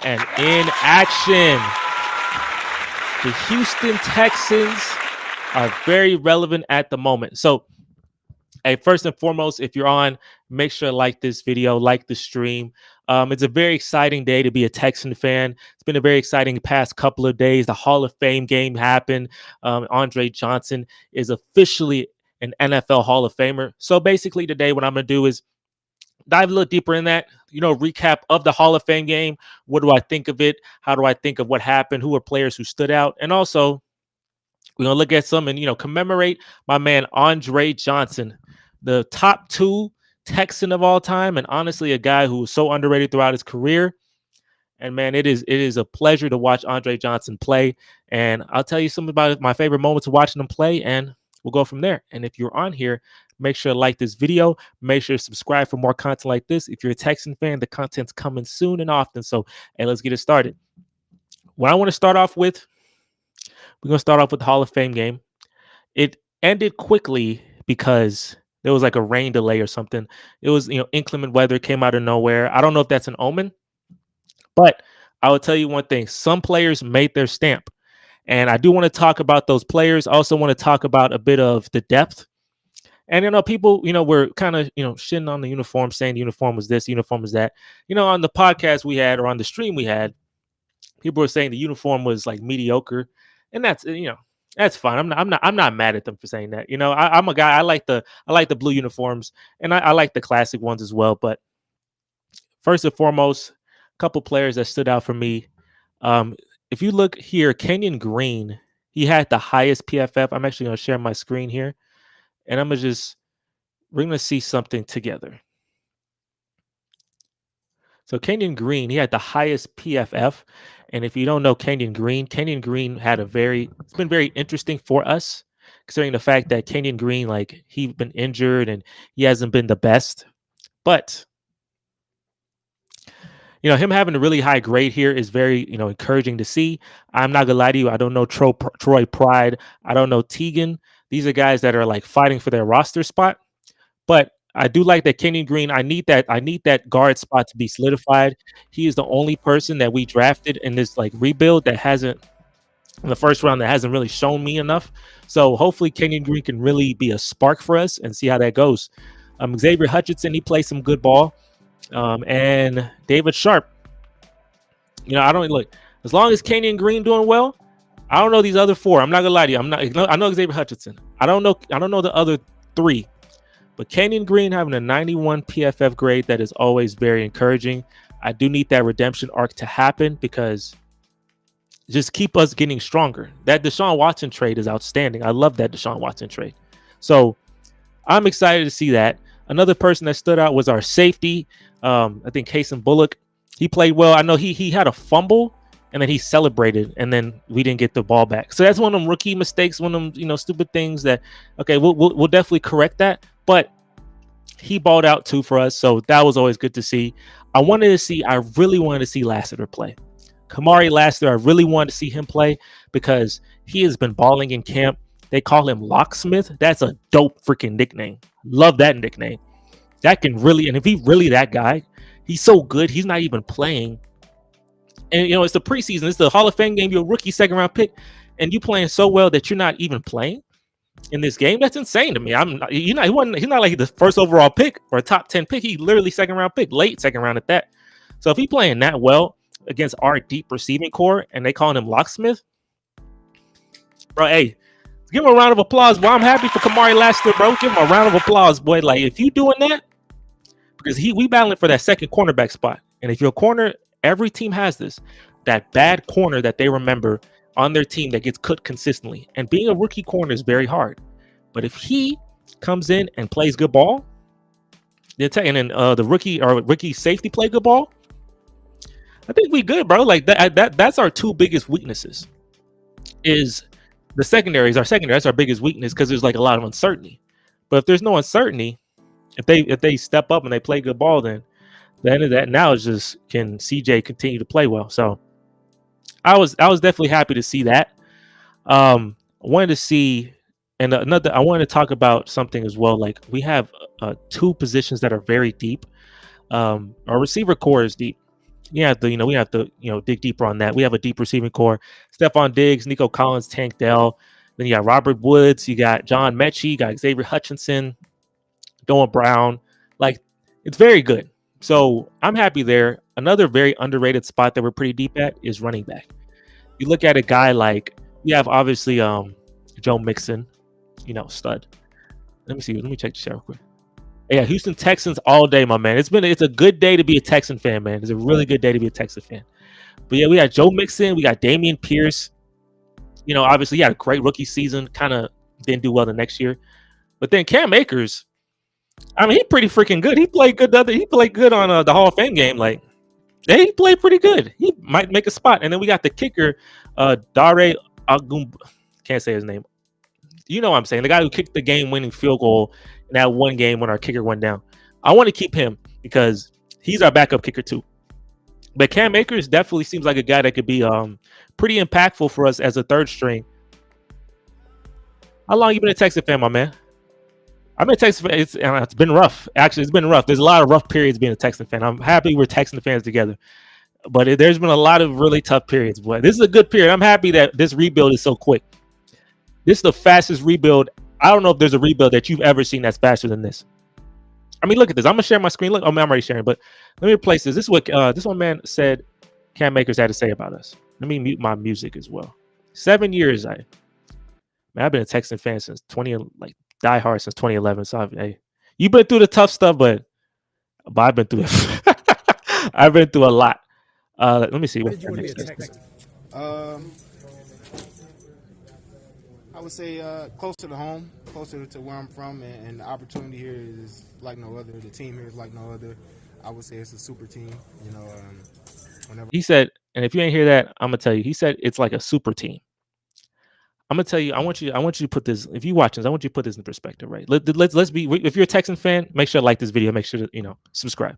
And in action, the Houston Texans are very relevant at the moment. So, hey, first and foremost, if you're on, make sure to like this video, like the stream. It's a very exciting day to be a Texan fan. It's been a very exciting past couple of days. The Hall of Fame game happened. Andre Johnson is officially an NFL Hall of Famer. So basically today what I'm going to do is dive a little deeper in that, recap of the Hall of Fame game. What do I think of it? How do I think of what happened? Who are players who stood out? And also, we're going to look at some and, commemorate my man, Andre Johnson, the top 2 Texan of all time. And honestly, a guy who was so underrated throughout his career. And man, it is a pleasure to watch Andre Johnson play. And I'll tell you something about my favorite moments of watching him play, and we'll go from there. And if you're on here, make sure to like this video. Make sure to subscribe for more content like this. If you're a Texan fan, the content's coming soon and often. So, hey, let's get it started. What I want to start off with, we're going to start off with the Hall of Fame game. It ended quickly because there was like a rain delay or something. It was, inclement weather came out of nowhere. I don't know if that's an omen, but I will tell you one thing. Some players made their stamp. And I do want to talk about those players. I also want to talk about a bit of the depth. And, people, were kind of, shitting on the uniform, saying the uniform was this, uniform was that. On the podcast we had or on the stream we had, people were saying the uniform was like mediocre. And that's, that's fine. I'm not mad at them for saying that. I'm a guy. I like the blue uniforms, and I like the classic ones as well. But first and foremost, a couple players that stood out for me. If you look here, Kenyon Green, he had the highest PFF. I'm actually going to share my screen here, and we're going to see something together. So Kenyon Green, he had the highest PFF. And if you don't know Kenyon Green had it's been very interesting for us, considering the fact that Kenyon Green, like, he's been injured and he hasn't been the best. But, him having a really high grade here is very, encouraging to see. I'm not going to lie to you. I don't know Troy Pride. I don't know Teagan. These are guys that are like fighting for their roster spot. But I do like that Kenyon Green. I need that guard spot to be solidified. He is the only person that we drafted in this like rebuild that hasn't, in the first round, that hasn't really shown me enough. So hopefully Kenyon Green can really be a spark for us and see how that goes. Xavier Hutchinson, he plays some good ball. And David Sharp. I don't look, as long as Kenyon Green doing well, I don't know these other 4. I'm not gonna lie to you. I know Xavier Hutchinson. I don't know the other 3. But Kenyon Green having a 91 PFF grade, that is always very encouraging. I do need that redemption arc to happen because just keep us getting stronger. That Deshaun Watson trade is outstanding. I love that Deshaun Watson trade. So I'm excited to see that. Another person that stood out was our safety. I think Cason Bullock. He played well. I know he had a fumble and then he celebrated and then we didn't get the ball back. So that's one of them rookie mistakes, one of them, stupid things that, okay, we'll definitely correct that. But he balled out too for us, so that was always good to see. I really wanted to see Lassiter play. Kamari Lassiter, I really wanted to see him play because he has been balling in camp. They call him Locksmith. That's a dope freaking nickname. Love that nickname. That can really, and if he's really that guy, he's so good, he's not even playing. And, it's the preseason. It's the Hall of Fame game. You're a rookie second-round pick, and you playing so well that you're not even playing in this game. That's insane to me. He's not like the first overall pick or a top 10 pick. He literally second-round pick, late second round at that. So if he playing that well against our deep receiving core and they calling him Locksmith, bro, hey, give him a round of applause, bro. I'm happy for Kamari Lassiter, bro. Give him a round of applause, boy. Like, if you doing that, because we battling for that second cornerback spot. And if you're a corner, every team has this, that bad corner that they remember on their team that gets cooked consistently. And being a rookie corner is very hard. But if he comes in and plays good ball, and then the rookie safety play good ball, I think we good, bro. Like that's our 2 biggest weaknesses. Is the secondary is our secondary. That's our biggest weakness because there's like a lot of uncertainty. But if there's no uncertainty, if they step up and they play good ball, then the end of that now is just, can CJ continue to play well? So I was definitely happy to see that. I wanted to see, and I wanted to talk about something as well. Like, we have 2 positions that are very deep. Our receiver core is deep. we have to dig deeper on that. We have a deep receiving core. Stephon Diggs, Nico Collins, Tank Dell. Then you got Robert Woods. You got John Mechie. You got Xavier Hutchinson, Noah Brown. Like, it's very good. So I'm happy there. Another very underrated spot that we're pretty deep at is running back. You look at a guy like we have obviously Joe Mixon, stud. Let me see. Let me check the show real quick. Yeah, Houston Texans all day, my man. It's a good day to be a Texan fan, man. It's a really good day to be a Texan fan. But yeah, we got Joe Mixon, we got Damian Pierce. Obviously he had a great rookie season, kind of didn't do well the next year. But then Cam Akers, I mean, he pretty freaking good. He played good he played good on the Hall of Fame game. Like, he played pretty good. He might make a spot. And then we got the kicker, Dare Agum, can't say his name. You know what I'm saying? The guy who kicked the game-winning field goal in that one game when our kicker went down. I want to keep him because he's our backup kicker too. But Cam Akers definitely seems like a guy that could be pretty impactful for us as a third string. How long you been a Texas fan, my man? I've been a Texas fan. It's been rough. Actually, it's been rough. There's a lot of rough periods being a Texan fan. I'm happy we're Texan fans together. But there's been a lot of really tough periods. But this is a good period. I'm happy that this rebuild is so quick. This is the fastest rebuild. I don't know if there's a rebuild that you've ever seen that's faster than this. I mean, look at this. I'm gonna share my screen. Look, I'm already sharing, but let me replace this. This is what this one man said Cam Akers had to say about us. Let me mute my music as well. 7 years, I've been a Texan fan since die hard since 2011. So you've been through the tough stuff, but I've been through it. I've been through a lot. Let me see. What did you want to be a Texan? I would say closer to home, closer to where I'm from, and the opportunity here is like no other. The team here is like no other. I would say it's a super team. Whenever he said, and if you ain't hear that, I'm gonna tell you. He said it's like a super team. I'm gonna tell you. I want you to put this. If you watch this, I want you to put this in perspective, right? Let's be. If you're a Texan fan, make sure to like this video. Make sure to subscribe.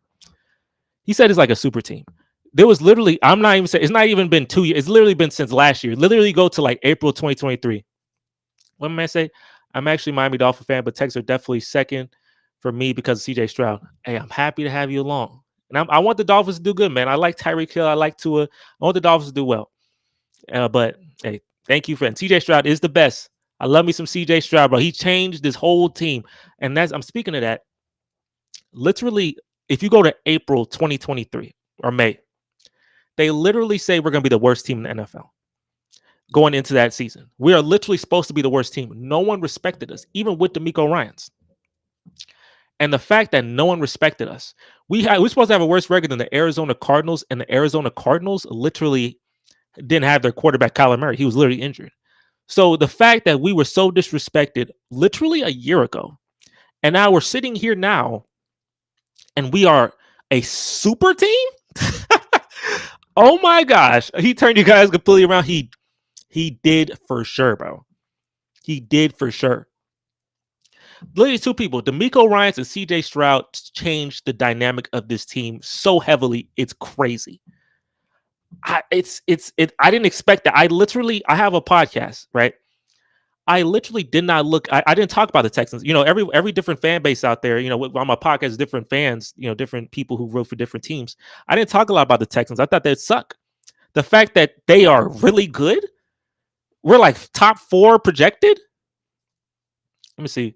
He said it's like a super team. There was literally. I'm not even saying it's not even been 2 years. It's literally been since last year. Literally go to like April 2023. What am I say? I'm actually a Miami Dolphin fan, but Texans are definitely second for me because of CJ Stroud. Hey, I'm happy to have you along. And I want the Dolphins to do good, man. I like Tyreek Hill. I like Tua. I want the Dolphins to do well. But hey, thank you, friend. CJ Stroud is the best. I love me some CJ Stroud, bro. He changed this whole team. And I'm speaking of that. Literally, if you go to April 2023 or May, they literally say we're going to be the worst team in the NFL. Going into that season, we are literally supposed to be the worst team. No one respected us, even with DeMeco Ryans. And the fact that no one respected us, we're supposed to have a worse record than the Arizona Cardinals, and the Arizona Cardinals literally didn't have their quarterback Kyler Murray. He was literally injured. So the fact that we were so disrespected literally a year ago, and now we're sitting here now, and we are a super team. Oh my gosh, he turned you guys completely around. He did for sure, bro. He did for sure. Literally two people, DeMeco Ryans and CJ Stroud, changed the dynamic of this team so heavily. It's crazy. I didn't expect that. I have a podcast, right? I literally did not look. I didn't talk about the Texans. Every different fan base out there. On my podcast, different fans. Different people who wrote for different teams. I didn't talk a lot about the Texans. I thought they'd suck. The fact that they are really good. We're like top 4 projected. Let me see.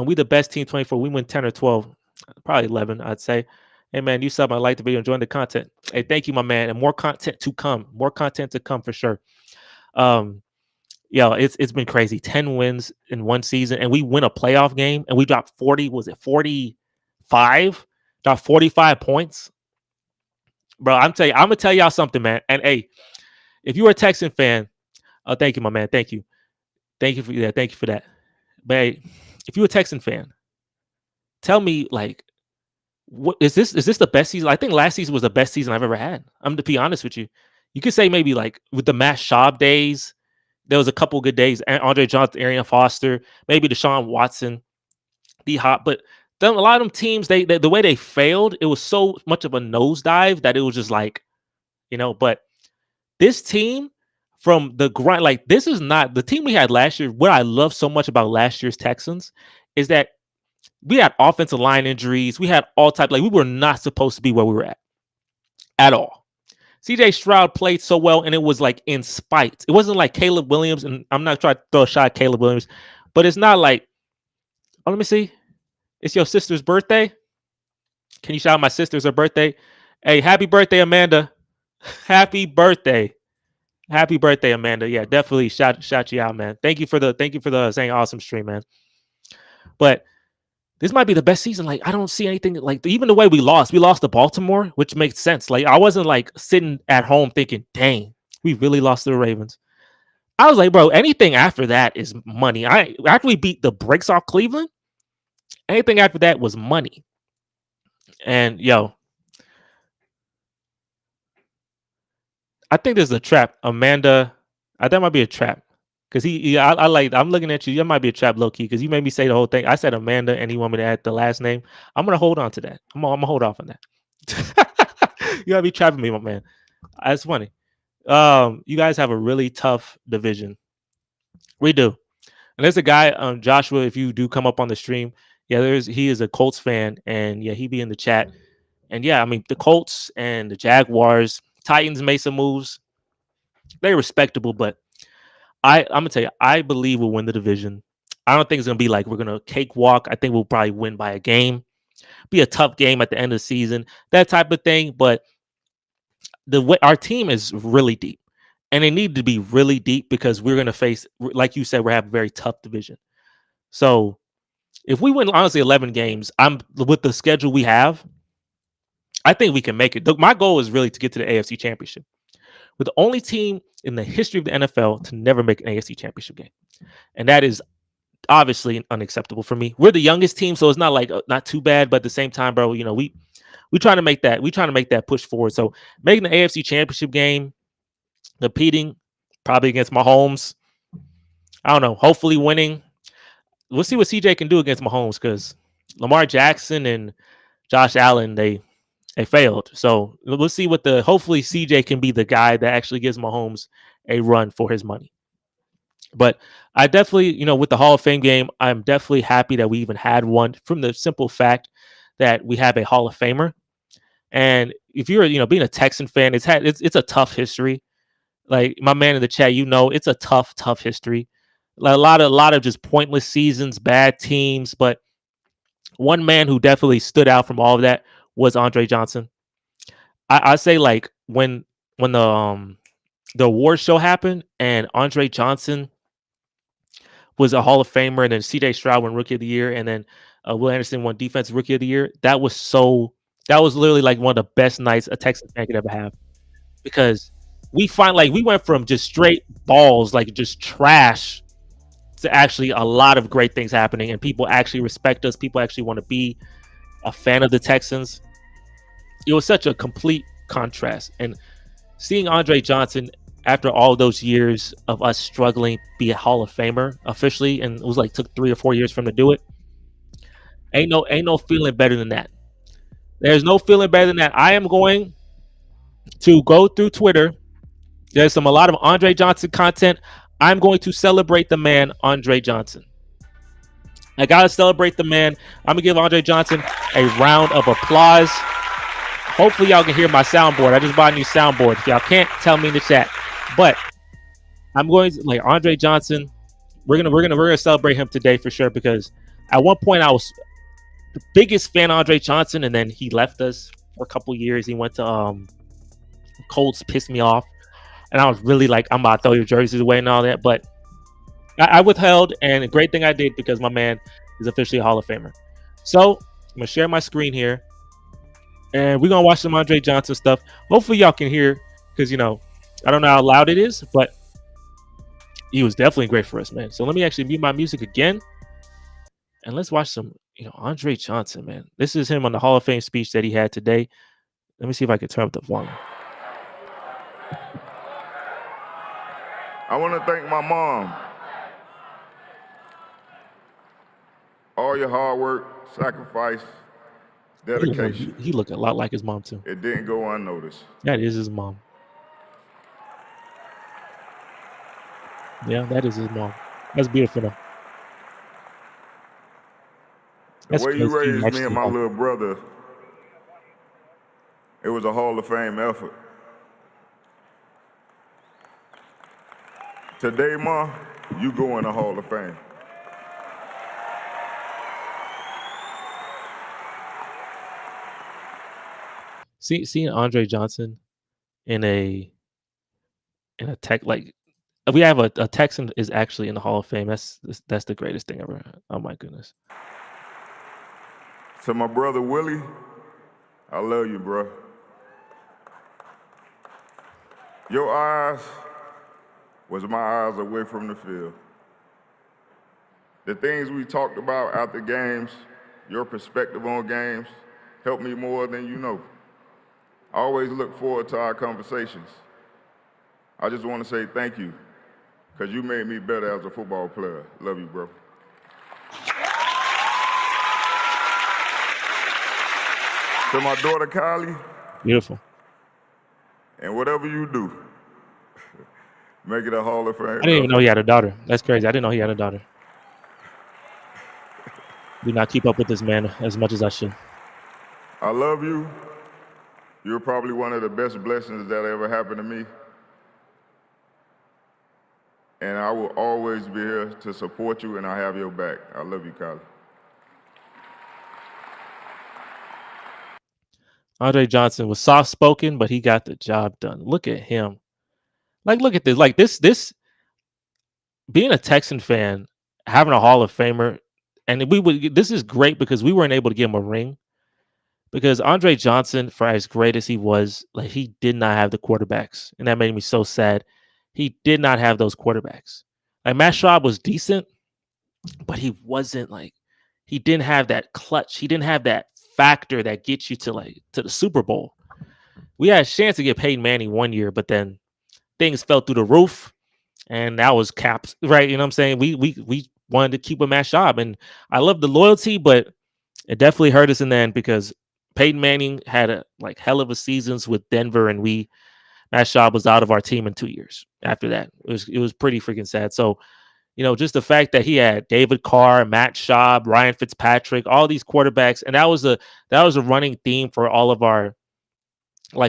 We the best team 24. We win 10 or 12, probably 11, I'd say. Hey, man, you sub. I like the video. Enjoying the content. Hey, thank you, my man. And more content to come. More content to come for sure. It's been crazy. 10 wins in one season, and we win a playoff game, and we dropped 40. Was it 45? Dropped 45 points, bro. I'm gonna tell y'all something, man. And hey, if you are a Texan fan, thank you, my man. Thank you for that. Thank you for that. But hey, if you're a Texan fan, tell me, like, what is this? Is this the best season? I think last season was the best season I've ever had. I'm to be honest with you. You could say maybe like with the Matt Schaub days, there was a couple good days. Andre Johnson, Arian Foster, maybe Deshaun Watson, D Hop. But then a lot of them teams, they the way they failed, it was so much of a nosedive that it was just like, But this team, from the grind, like, this is not the team we had last year. What I love so much about last year's Texans is that we had offensive line injuries. We had all type, like, we were not supposed to be where we were at all. CJ Stroud played so well, and it was like in spite. It wasn't like Caleb Williams, and I'm not trying to throw a shot at Caleb Williams, but it's not like, oh, let me see. It's your sister's birthday. Can you shout out my sister's her birthday? Hey, happy birthday, Amanda. Happy birthday. Happy birthday, Amanda. Yeah, definitely shout you out, man. Thank you for the saying awesome stream, man. But this might be the best season. Like, I don't see anything like even the way we lost to Baltimore, which makes sense. Like, I wasn't like sitting at home thinking, dang, we really lost to the Ravens. I was like, bro, anything after that is money. After we beat the brakes off Cleveland, anything after that was money. And yo, I think there's a trap. Amanda, I think that might be a trap. Cause I like. I'm looking at you. That might be a trap, low key. Cause you made me say the whole thing. I said Amanda, and you want me to add the last name. I'm gonna hold on to that. I'm gonna hold off on that. You gotta be trapping me, my man. That's funny. You guys have a really tough division. We do. And there's a guy, Joshua. If you do come up on the stream, yeah, he is a Colts fan, and yeah, he be in the chat. And yeah, I mean the Colts and the Jaguars, Titans made some moves. They're respectable, but I'm gonna tell you, I believe we'll win the division. I don't think it's gonna be like we're gonna cakewalk. I think we'll probably win by a game. Be a tough game at the end of the season, that type of thing. But the way our team is really deep, and they need to be really deep because we're gonna face, like you said, we have a very tough division. So if we win, honestly, 11 games, I'm with the schedule we have. I think we can make it. My goal is really to get to the AFC Championship. We're the only team in the history of the NFL to never make an AFC Championship game, and that is obviously unacceptable for me. We're the youngest team, so it's not like not too bad, but at the same time, bro, we trying to make that push forward. So making the AFC Championship game, competing probably against Mahomes. I don't know. Hopefully winning. We'll see what CJ can do against Mahomes because Lamar Jackson and Josh Allen they failed. So we'll see hopefully CJ can be the guy that actually gives Mahomes a run for his money. But I definitely, with the Hall of Fame game, I'm definitely happy that we even had one from the simple fact that we have a Hall of Famer. And if you're, being a Texan fan, it's a tough history. Like my man in the chat, it's a tough history. Like a lot of just pointless seasons, bad teams. But one man who definitely stood out from all of that was Andre Johnson. I say like when the award show happened and Andre Johnson was a Hall of Famer, and then C.J. Stroud won Rookie of the Year, and then Will Anderson won Defensive Rookie of the Year. That was literally like one of the best nights a Texas fan could ever have because we went from just straight balls, like just trash, to actually a lot of great things happening, and people actually respect us. People actually want to be a fan of the Texans. It was such a complete contrast, and seeing Andre Johnson after all those years of us struggling be a Hall of Famer officially, and it was like took 3 or 4 years for him to do it. Ain't no feeling better than that. There's no feeling better than that. I am going to go through Twitter. There's a lot of Andre Johnson content. I'm going to celebrate the man, Andre Johnson. I gotta celebrate the man. I'm gonna give Andre Johnson a round of applause. Hopefully y'all can hear my soundboard. I just bought a new soundboard. If y'all can't, tell me in the chat. But I'm going to like Andre Johnson. We're gonna celebrate him today for sure because at one point I was the biggest fan of Andre Johnson, and then he left us for a couple years. He went to Colts, pissed me off, and I was really like, I'm about to throw your jerseys away and all that. But I withheld, and a great thing I did because my man is officially a Hall of Famer. So I'm gonna share my screen here, and we're gonna watch some Andre Johnson stuff. Hopefully y'all can hear because I don't know how loud it is, but he was definitely great for us, man. So let me actually mute my music again, and let's watch some, Andre Johnson, man. This is him on the Hall of Fame speech that he had today. Let me see if I can turn up the volume. I want to thank my mom. All your hard work, sacrifice, dedication. He looked a lot like his mom too. It didn't go unnoticed. That is his mom. Yeah, that is his mom. That's beautiful though. The way you raised me and my little brother, it was a Hall of Fame effort. Today, Ma, you go in the Hall of Fame. Seeing Andre Johnson in a tech, like, we have a Texan is actually in the Hall of Fame. That's the greatest thing ever. Oh my goodness. To my brother Willie, I love you, bro. Your eyes was my eyes away from the field. The things we talked about after games, your perspective on games, helped me more than you know. I always look forward to our conversations. I just want to say thank you, because you made me better as a football player. Love you, bro. To my daughter, Kylie. Beautiful. And whatever you do, make it a Hall of Fame. I didn't even know he had a daughter. That's crazy. I didn't know he had a daughter. Do not keep up with this man as much as I should. I love you. You're probably one of the best blessings that ever happened to me. And I will always be here to support you, and I have your back. I love you, Kylie. Andre Johnson was soft-spoken, but he got the job done. Look at him. Like, look at this. Like, this being a Texan fan, having a Hall of Famer, and this is great because we weren't able to give him a ring. Because Andre Johnson, for as great as he was, like, he did not have the quarterbacks. And that made me so sad. He did not have those quarterbacks. Like, Matt Schaub was decent, but he wasn't he didn't have that clutch. He didn't have that factor that gets you to the Super Bowl. We had a chance to get Peyton Manning one year, but then things fell through the roof, and that was capped, right? You know what I'm saying? We wanted to keep with Matt Schaub, and I love the loyalty, but it definitely hurt us in the end because Peyton Manning had a hell of a seasons with Denver, and Matt Schaub was out of our team in 2 years after that. It was pretty freaking sad. So, just the fact that he had David Carr, Matt Schaub, Ryan Fitzpatrick, all these quarterbacks, and that was a running theme for all of our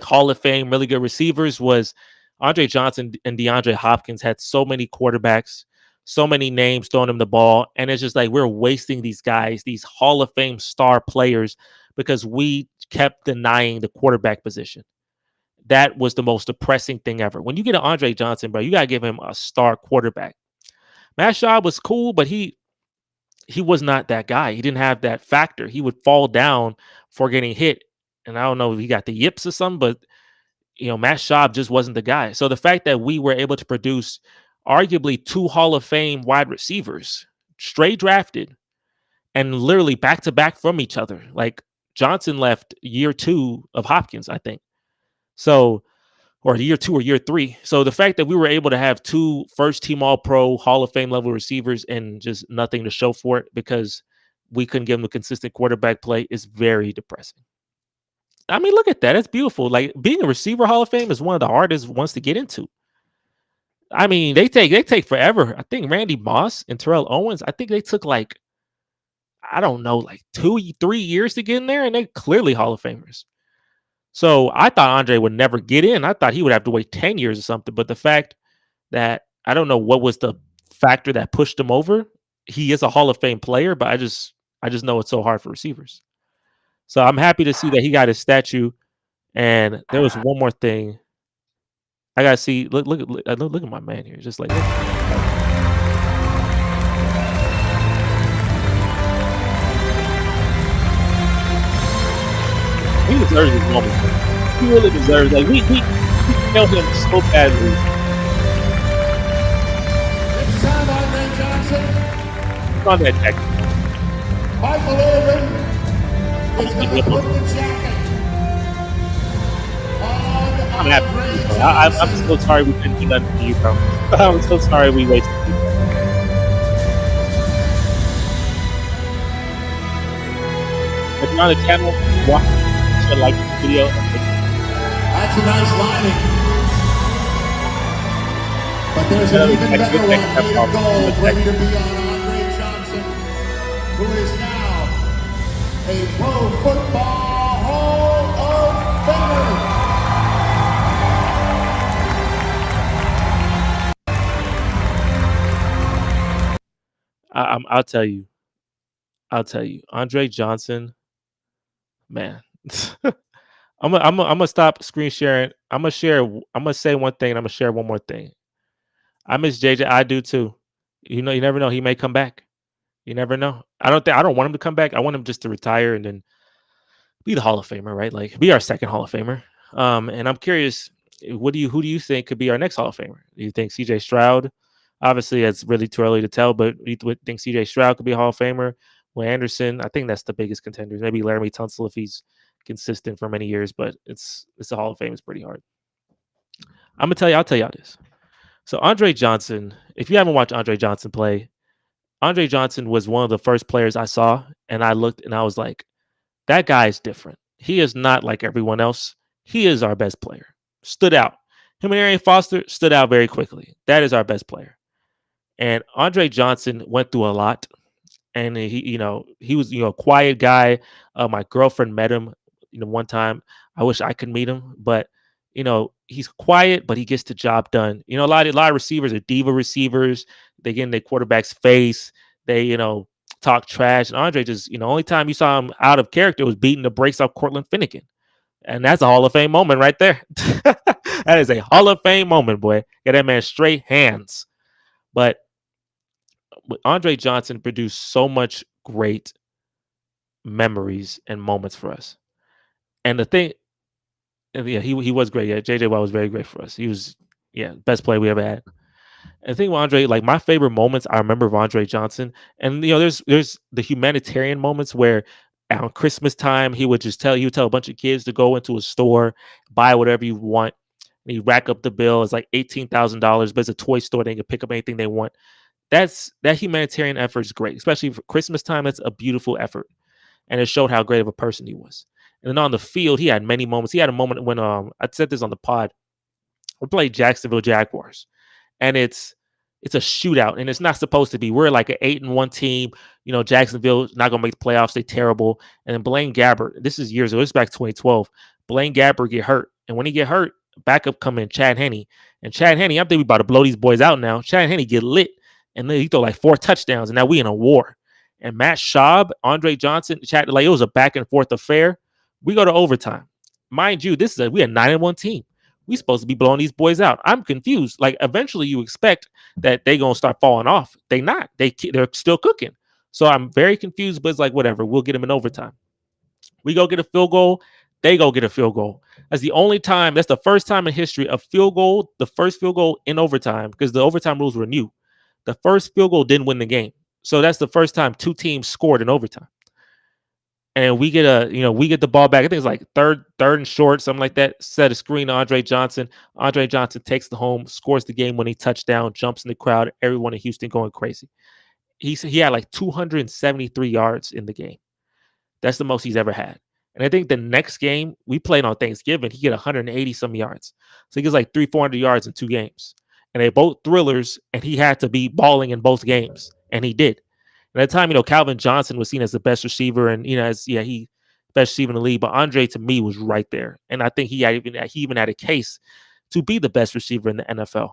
Hall of Fame really good receivers was Andre Johnson and DeAndre Hopkins had so many quarterbacks, so many names throwing him the ball, and it's just we're wasting these guys, these Hall of Fame star players, because we kept denying the quarterback position. That was the most depressing thing ever. When you get an Andre Johnson, bro, you gotta give him a star quarterback. Matt Schaub was cool, but he was not that guy. He didn't have that factor. He would fall down for getting hit. And I don't know if he got the yips or something, but Matt Schaub just wasn't the guy. So the fact that we were able to produce arguably 2 Hall of Fame wide receivers, straight drafted, and literally back to back from each other. Like Johnson left year 2 of Hopkins, I think. So, or year 2 or year 3. So the fact that we were able to have 2 first-team All-Pro Hall of Fame level receivers and just nothing to show for it because we couldn't give them a consistent quarterback play is very depressing. I mean, look at that. It's beautiful. Like, being a receiver Hall of Fame is one of the hardest ones to get into. I mean, they take forever. I think Randy Moss and Terrell Owens, I think they took I don't know, 2-3 years to get in there, and they're clearly Hall of Famers. So I thought Andre would never get in. I thought he would have to wait 10 years or something. But the fact that I don't know what was the factor that pushed him over. He is a Hall of Fame player, but I just know it's so hard for receivers. So I'm happy to see that he got his statue. And there was one more thing. I gotta see. Look at my man here. Just he deserves this moment. He really deserves. We failed him so badly. It's time, Andre Johnson. It's on that jacket. Michael Irvin is going to put the jacket on I'm happy. I'm so sorry we couldn't do nothing for you, bro. I'm so sorry we wasted you. If you're on the channel, watch like this video. That's a nice lining. But there's an even better one made of gold ready to be on Andre Johnson, who is now a Pro Football Hall of Famer. I'll tell you. I'll tell you. Andre Johnson, man. I'm gonna stop screen sharing. I'm gonna share. I'm gonna say one thing. And I'm gonna share one more thing. I miss JJ. I do too. You know, you never know. He may come back. You never know. I don't want him to come back. I want him just to retire and then be the Hall of Famer, right? Like be our second Hall of Famer. And I'm curious, who do you think could be our next Hall of Famer? Do you think CJ Stroud? Obviously, it's really too early to tell, but do you think CJ Stroud could be a Hall of Famer? Will Anderson, I think that's the biggest contenders. Maybe Laramie Tunsil if he's consistent for many years, but it's a Hall of Fame is pretty hard. I'll tell y'all this. So Andre Johnson, if you haven't watched Andre Johnson play, Andre Johnson was one of the first players I saw, and I looked and I was like, that guy is different. He is not like everyone else. He is our best player. Stood out. Him and Arian Foster stood out very quickly. That is our best player. And Andre Johnson went through a lot. And he was, a quiet guy. My girlfriend met him, one time. I wish I could meet him, but he's quiet, but he gets the job done. A lot of receivers are diva receivers. They get in their quarterback's face. They, talk trash. And Andre just, only time you saw him out of character was beating the brakes off Cortland Finnegan. And that's a Hall of Fame moment right there. That is a Hall of Fame moment, boy. Get that man straight hands. But Andre Johnson produced so much great memories and moments for us. And the thing, yeah, he was great. Yeah, JJ Watt was very great for us. He was, best player we ever had. And the thing with Andre, like my favorite moments I remember of Andre Johnson, and there's the humanitarian moments where on Christmas time he would tell a bunch of kids to go into a store, buy whatever you want, and you rack up the bill. It's like $18,000, but it's a toy store. They can pick up anything they want. That humanitarian effort is great, especially for Christmas time. That's a beautiful effort, and it showed how great of a person he was. And then on the field, he had many moments. He had a moment when I said this on the pod. We played Jacksonville Jaguars, and it's a shootout, and it's not supposed to be. We're like an 8-1 team. Jacksonville's not gonna make the playoffs. They're terrible. And then Blaine Gabbert, this is years ago. This is back 2012. Blaine Gabbert get hurt, and when he get hurt, backup come in Chad Henne, and Chad Henne, I'm thinking we about to blow these boys out now. Chad Henne get lit, and then he throw like 4 touchdowns, and now we in a war. And Matt Schaub, Andre Johnson, Chad, like it was a back and forth affair. We go to overtime, mind you. We a 9-1 team. We supposed to be blowing these boys out. I'm confused. Like eventually, you expect that they gonna start falling off. They not. They're still cooking. So I'm very confused. But it's like whatever. We'll get them in overtime. We go get a field goal. They go get a field goal. That's the only time. That's the first time in history a field goal. The first field goal in overtime, because the overtime rules were new. The first field goal didn't win the game. So that's the first time 2 teams scored in overtime. And we get the ball back. I think it's like third and short, something like that. Set a screen to Andre Johnson. Andre Johnson takes the home, scores the game-winning touchdown, jumps in the crowd. Everyone in Houston going crazy. He had like 273 yards in the game. That's the most he's ever had. And I think the next game we played on Thanksgiving, he get 180 some yards. So he gets like 400 yards in 2 games. And they both thrillers, and he had to be balling in both games, and he did. And at the time, Calvin Johnson was seen as the best receiver, and he best receiver in the league. But Andre, to me, was right there, and I think he even had a case to be the best receiver in the NFL.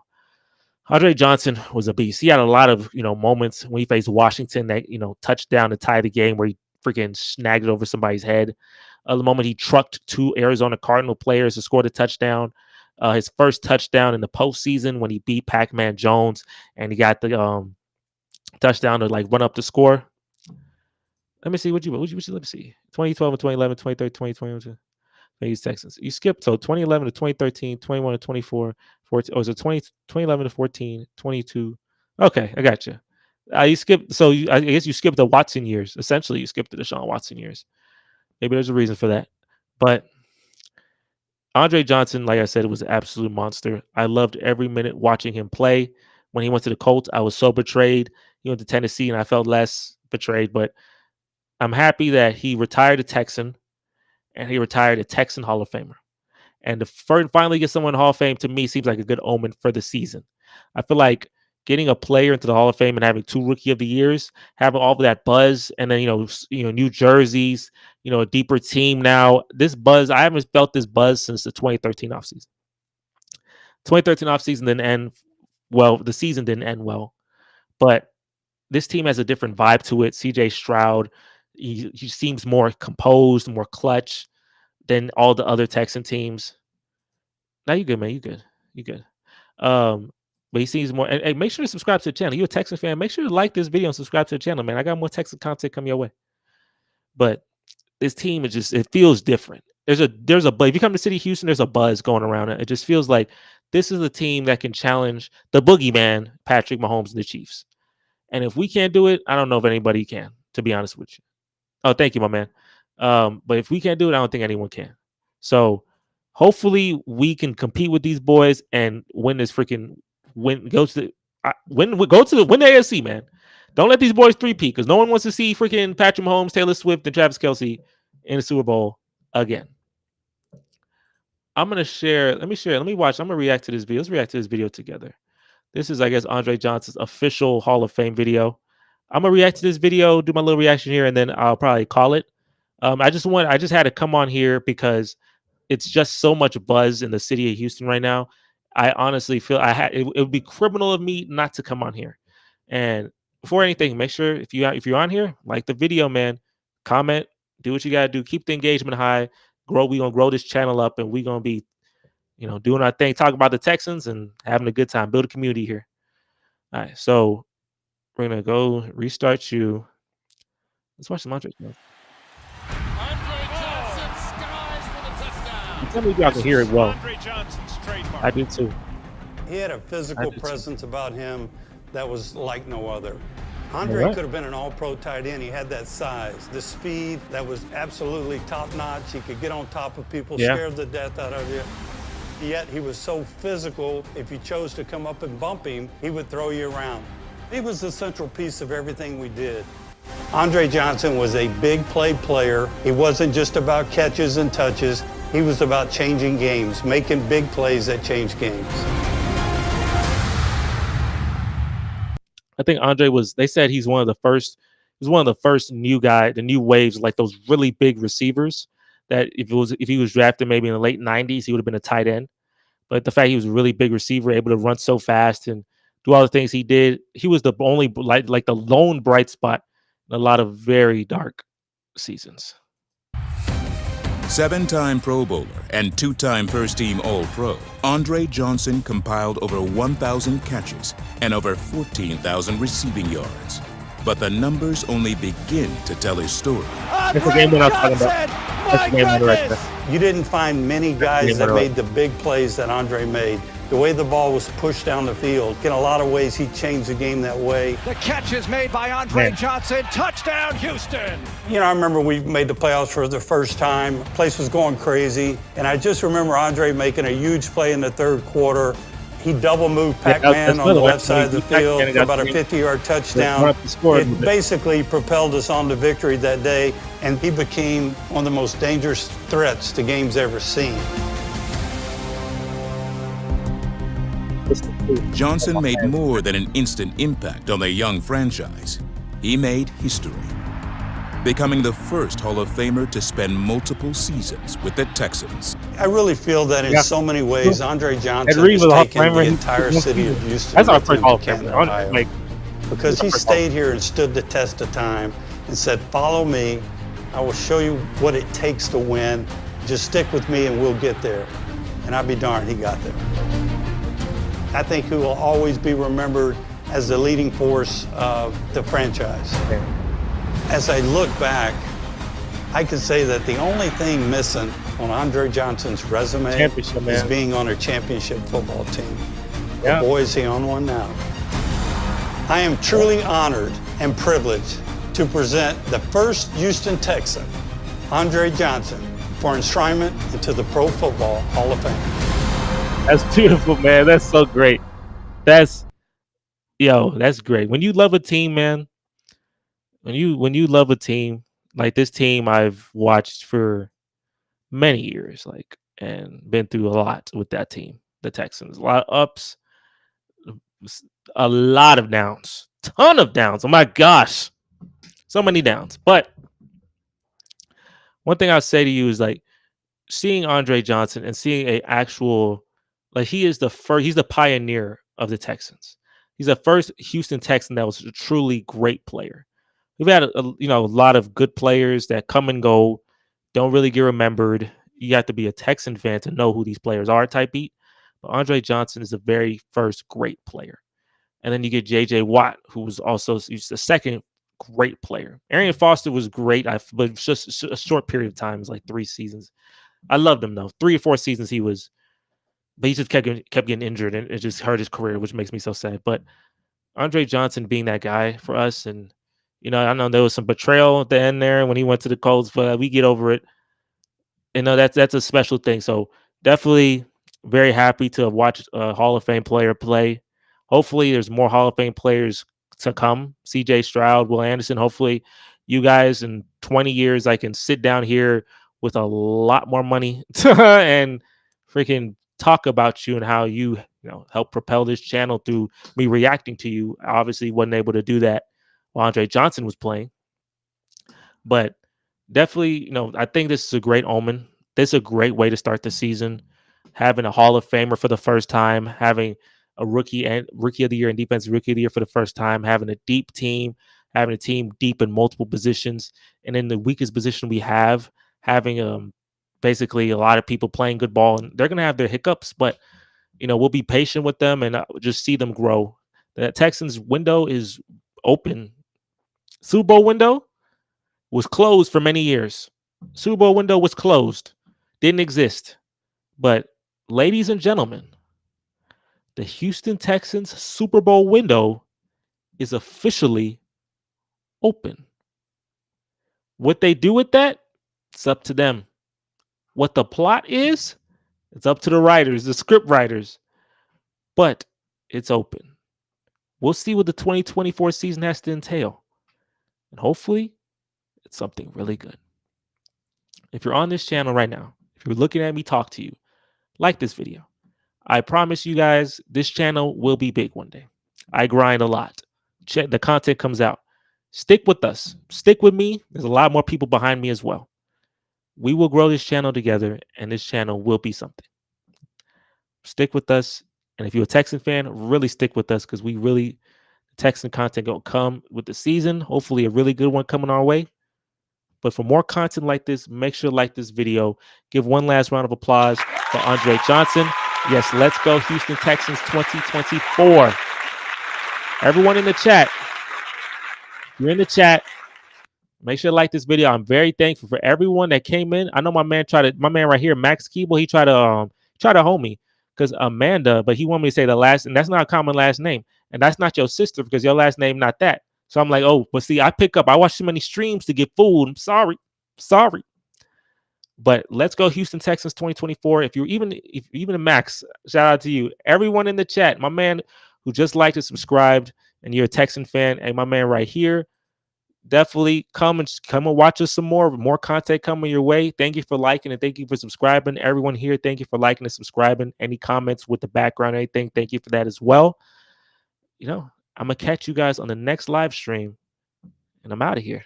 Andre Johnson was a beast. He had a lot of moments when he faced Washington, that touchdown to tie the game where he freaking snagged it over somebody's head. The moment he trucked 2 Arizona Cardinal players to score the touchdown. His first touchdown in the postseason when he beat Pac-Man Jones, and he got the touchdown to like run up the score. Let me see. Let me see. 2012 and 2011, 2013, 2020. Houston Texans. You skipped. So 2011 to 2013, 21 to 24, 14. Oh, so 2011 to 14, 22. Okay, I got you. You skipped. So I guess you skipped the Watson years. Essentially, you skipped the Deshaun Watson years. Maybe there's a reason for that. But Andre Johnson, like I said, was an absolute monster. I loved every minute watching him play. When he went to the Colts, I was so betrayed. He went to Tennessee, and I felt less betrayed. But I'm happy that he retired a Texan, and he retired a Texan Hall of Famer. And to finally get someone in Hall of Fame, to me, seems like a good omen for the season. I feel like getting a player into the Hall of Fame and having 2 Rookie of the Years, having all of that buzz, and then new jerseys, a deeper team now. This buzz, I haven't felt this buzz since the 2013 offseason. 2013 offseason didn't end well. The season didn't end well, but this team has a different vibe to it. CJ Stroud, he seems more composed, more clutch than all the other Texan teams. Now you good, man. You good. You good. But he seems more. And make sure to subscribe to the channel. You a Texan fan? Make sure to like this video and subscribe to the channel, man. I got more Texan content coming your way. But this team is just, it feels different. There's a buzz. If you come to City Houston, there's a buzz going around it. It just feels like this is a team that can challenge the boogeyman, Patrick Mahomes and the Chiefs. And if we can't do it, I don't know if anybody can, to be honest with you. Oh, thank you, my man. But if we can't do it, I don't think anyone can. So hopefully we can compete with these boys and win this freaking win. Go to the win the AFC, man. Don't let these boys three-peat, because no one wants to see freaking Patrick Mahomes, Taylor Swift, and Travis Kelce in the Super Bowl again. I'm gonna share. Let me watch. I'm gonna react to this video. Let's react to this video together. This is, I guess, Andre Johnson's official Hall of Fame video. I'm gonna react to this video, do my little reaction here, and then I'll probably call it. I just had to come on here because it's just so much buzz in the city of Houston right now. I honestly feel it would be criminal of me not to come on here. And before anything, make sure if you're on here, like the video, man, comment, do what you gotta do, keep the engagement high, grow. We gonna grow this channel up, and we gonna be, doing our thing, talking about the Texans and having a good time, build a community here. All right, so we're gonna go restart you. Let's watch some Andre Johnson. Tell me if y'all can hear it well. I do too. He had a physical presence about him that was like no other. Andre could have been an all-pro tight end. He had that size, the speed that was absolutely top-notch. He could get on top of people, scare the death out of you. Yet he was so physical, if you chose to come up and bump him, he would throw you around. He was the central piece of everything we did. Andre Johnson was a big play player. He wasn't just about catches and touches. He was about changing games, making big plays that change games. I think Andre they said he's one of the first new guy, the new waves, like those really big receivers that if he was drafted maybe in the late 90s, he would have been a tight end. But the fact he was a really big receiver, able to run so fast and do all the things he did, he was the only like the lone bright spot in a lot of very dark seasons. 7-time Pro Bowler and 2-time first-team All-Pro, Andre Johnson compiled over 1,000 catches and over 14,000 receiving yards. But the numbers only begin to tell his story. That's the game when I was talking about. That's the game right there. You didn't find many guys that made the big plays that Andre made. The way the ball was pushed down the field, in a lot of ways, he changed the game that way. The catch is made by Andre Johnson. Touchdown, Houston. You know, I remember we made the playoffs for the first time. The place was going crazy. And I just remember Andre making a huge play in the third quarter. He double moved Pac-Man on the left side of the field for about a 50-yard touchdown. It basically propelled us on to victory that day, and he became one of the most dangerous threats the game's ever seen. Johnson made more than an instant impact on the young franchise. He made history, becoming the first Hall of Famer to spend multiple seasons with the Texans. I really feel that in so many ways, Andre Johnson has taken the entire city of Houston that's our first Hall of Famer, Ohio, because he stayed here and stood the test of time and said, "Follow me. I will show you what it takes to win. Just stick with me and we'll get there." And I'll be darned, he got there. I think he will always be remembered as the leading force of the franchise. As I look back, I can say that the only thing missing on Andre Johnson's resume is being on a championship football team. Yeah. Boy, is he on one now. I am truly honored and privileged to present the first Houston Texan, Andre Johnson, for enshrinement into the Pro Football Hall of Fame. That's beautiful, man. That's so great. That's great. When you love a team, man, when you love a team, like this team I've watched for many years, like, and been through a lot with that team, the Texans. A lot of ups, a lot of downs, ton of downs. Oh my gosh. So many downs. But one thing I'll say to you is, like, seeing Andre Johnson and seeing a actual, like, he's the pioneer of the Texans. He's the first Houston Texan that was a truly great player. We've had a lot of good players that come and go, don't really get remembered. You have to be a Texan fan to know who these players are type beat. But Andre Johnson is the very first great player. And then you get J.J. Watt, who was also he's the second great player. Arian Foster was great, but it was just a short period of time. It was like 3 seasons. I loved him, though. 3 or 4 seasons he was, but he just kept getting injured, and it just hurt his career, which makes me so sad. But Andre Johnson being that guy for us, and I know there was some betrayal at the end there when he went to the Colts, but we get over it. That's a special thing. So definitely very happy to have watched a Hall of Fame player play. Hopefully, there's more Hall of Fame players to come. C.J. Stroud, Will Anderson. Hopefully, you guys in 20 years, I can sit down here with a lot more money and freaking talk about you and how you help propel this channel through me reacting to you. I obviously wasn't able to do that while Andre Johnson was playing, but definitely, I think this is a great omen. This is a great way to start the season. Having a Hall of Famer for the first time, having a rookie of the year and defensive rookie of the year for the first time, having a deep team, having a team deep in multiple positions, and in the weakest position we have, having basically a lot of people playing good ball, and they're gonna have their hiccups, but we'll be patient with them and just see them grow. The Texans window is open. Super Bowl window was closed for many years. Super Bowl window was closed, didn't exist. But ladies and gentlemen, the Houston Texans Super Bowl window is officially open. What they do with that, it's up to them. What the plot is, it's up to the writers, the script writers. But it's open. We'll see what the 2024 season has to entail. And hopefully, it's something really good. If you're on this channel right now, if you're looking at me talk to you, like this video. I promise you guys, this channel will be big one day. I grind a lot. The content comes out. Stick with us. Stick with me. There's a lot more people behind me as well. We will grow this channel together, and this channel will be something. Stick with us. And if you're a Texan fan, really stick with us, because Texan content going to come with the season. Hopefully a really good one coming our way. But for more content like this, make sure to like this video. Give one last round of applause for Andre Johnson. Yes, let's go Houston Texans 2024. Everyone in the chat, if you're in the chat, make sure to like this video. I'm very thankful for everyone that came in. I know my man right here, Max Keeble, he tried to hold me because Amanda, but he wanted me to say the last, and that's not a common last name. And that's not your sister, because your last name not that. So I'm like, oh, but see, I watch too many streams to get fooled. I'm sorry. But let's go Houston Texans 2024. If even a Max, shout out to you. Everyone in the chat, my man who just liked and subscribed, and you're a Texan fan, and my man right here, definitely come and watch us some more content coming your way. Thank you for liking and thank you for subscribing. Everyone here, thank you for liking and subscribing. Any comments with the background or anything, thank you for that as well. I'm gonna catch you guys on the next live stream, and I'm out of here.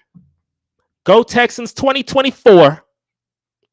Go Texans 2024.